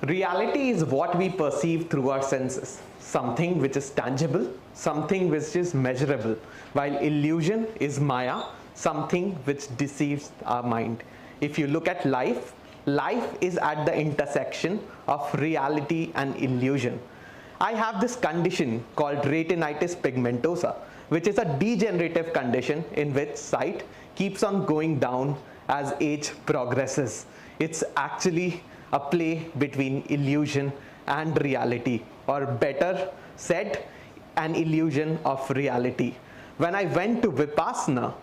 Reality is what we perceive through our senses, something which is tangible, something which is measurable, while illusion is Maya, something which deceives our mind. If you look at life, life is at the intersection of reality and illusion. I have this condition called retinitis pigmentosa, which is a degenerative condition in which sight keeps on going down as age progresses. It's actually a play between illusion and reality, or better said, an illusion of reality. When I went to Vipassana,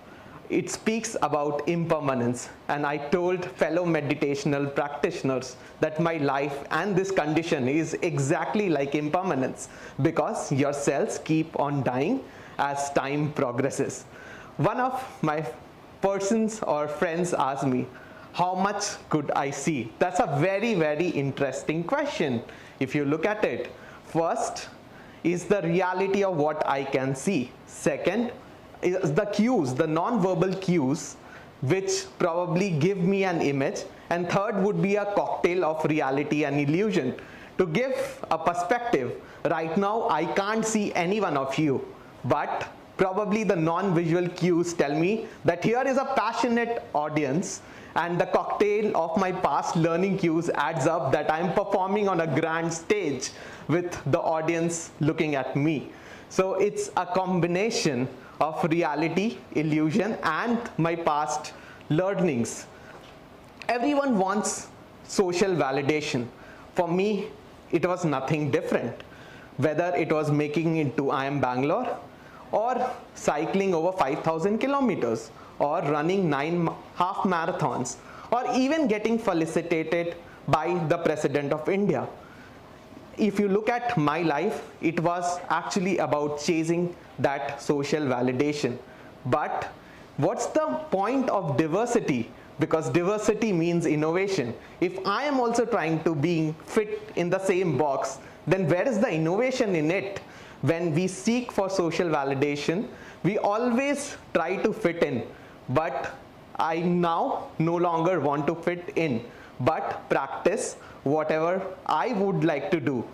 it speaks about impermanence, and I told fellow meditational practitioners that my life and this condition is exactly like impermanence, because your cells keep on dying as time progresses. One of my persons or friends asked me, how much could I see? That's a very, very interesting question. If you look at it, first is the reality of what I can see. Second is the cues, the non-verbal cues, which probably give me an image. And third would be a cocktail of reality and illusion. To give a perspective, right now I can't see any one of you, but probably the non-visual cues tell me that here is a passionate audience, and the cocktail of my past learning cues adds up that I am performing on a grand stage with the audience looking at me. So it's a combination of reality, illusion, and my past learnings. Everyone wants social validation. For me, it was nothing different. Whether it was making it to IIM Bangalore, or cycling over 5,000 kilometers, or running 9 half marathons, or even getting felicitated by the President of India. If you look at my life, it was actually about chasing that social validation. But what's the point of diversity? Because diversity means innovation. If I am also trying to be fit in the same box, then where is the innovation in it? When we seek for social validation, we always try to fit in. But I now no longer want to fit in, but practice whatever I would like to do.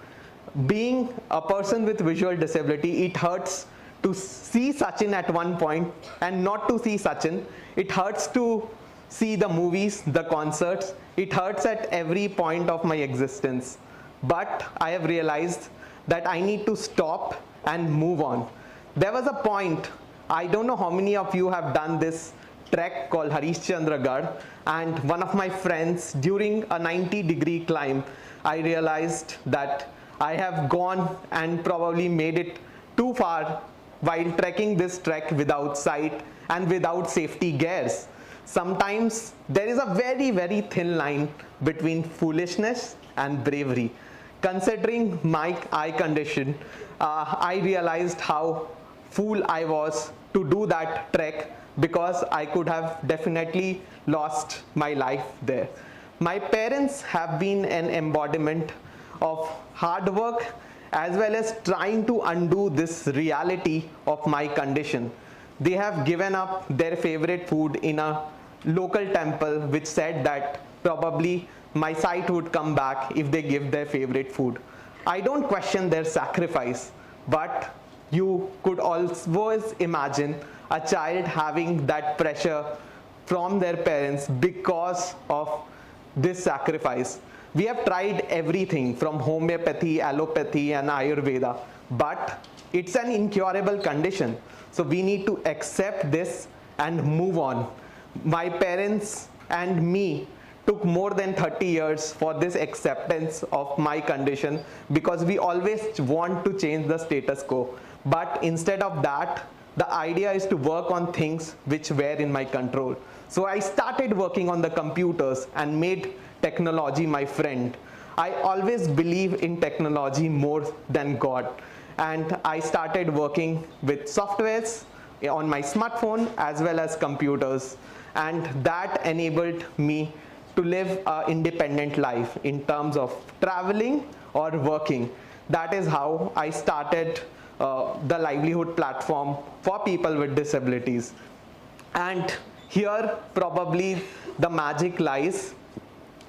Being a person with visual disability, it hurts to see Sachin at one point and not to see Sachin. It hurts to see the movies, the concerts. It hurts at every point of my existence. But I have realized that I need to stop and move on. There was a point, I don't know how many of you have done this trek called Harishchandragarh, and one of my friends, during a 90-degree climb, I realized that I have gone and probably made it too far while trekking this trek without sight and without safety gears. Sometimes there is a very, very thin line between foolishness and bravery. Considering my eye condition, I realized how fool I was to do that trek, because I could have definitely lost my life there. My parents have been an embodiment of hard work as well as trying to undo this reality of my condition. They have given up their favorite food in a local temple, which said that probably my sight would come back if they give their favorite food. I don't question their sacrifice, but you could always imagine a child having that pressure from their parents because of this sacrifice. We have tried everything from homeopathy, allopathy, and Ayurveda, but it's an incurable condition. So we need to accept this and move on. My parents and me took more than 30 years for this acceptance of my condition, because we always want to change the status quo. But instead of that, the idea is to work on things which were in my control. So I started working on the computers and made technology my friend. I always believe in technology more than God. And I started working with softwares on my smartphone as well as computers. And that enabled me to live an independent life in terms of traveling or working. That is how I started the livelihood platform for people with disabilities. And here probably the magic lies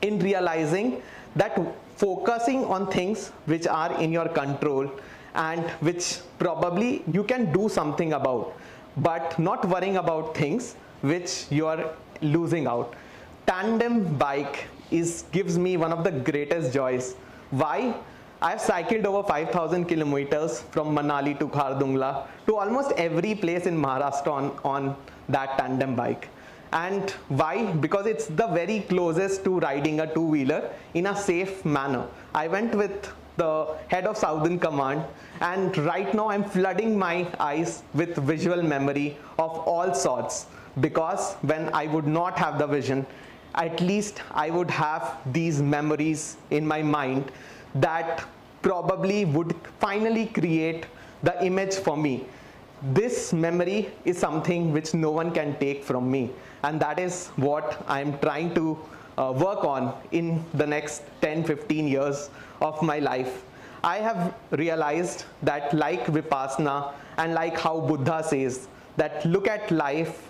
in realizing that focusing on things which are in your control and which probably you can do something about, but not worrying about things which you are losing out. Tandem bike gives me one of the greatest joys. Why? I've cycled over 5,000 kilometers from Manali to Khardungla to almost every place in Maharashtra on that tandem bike. And why? Because it's the very closest to riding a two-wheeler in a safe manner. I went with the head of Southern Command, and right now I'm flooding my eyes with visual memory of all sorts, because when I would not have the vision, at least I would have these memories in my mind that probably would finally create the image for me. This memory is something which no one can take from me, and that is what I'm trying to work on in the next 10-15 years of my life. I have realized that, like Vipassana and like how Buddha says, that look at life,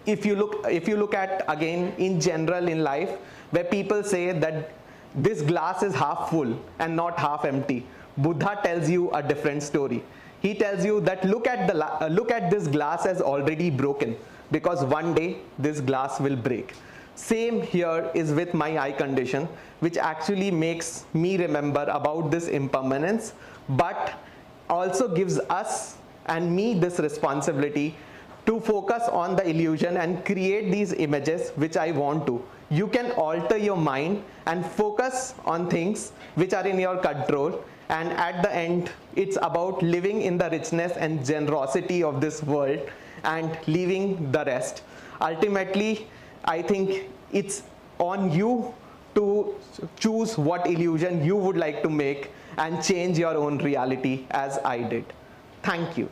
if you look at again in general in life, where people say that this glass is half full and not half empty, Buddha tells you a different story. He tells you that look at this glass as already broken, because one day this glass will break. Same here is with my eye condition, which actually makes me remember about this impermanence, but also gives us and me this responsibility to focus on the illusion and create these images which I want to. You can alter your mind and focus on things which are in your control, and at the end it's about living in the richness and generosity of this world and leaving the rest. Ultimately, I think it's on you to choose what illusion you would like to make and change your own reality, as I did. Thank you.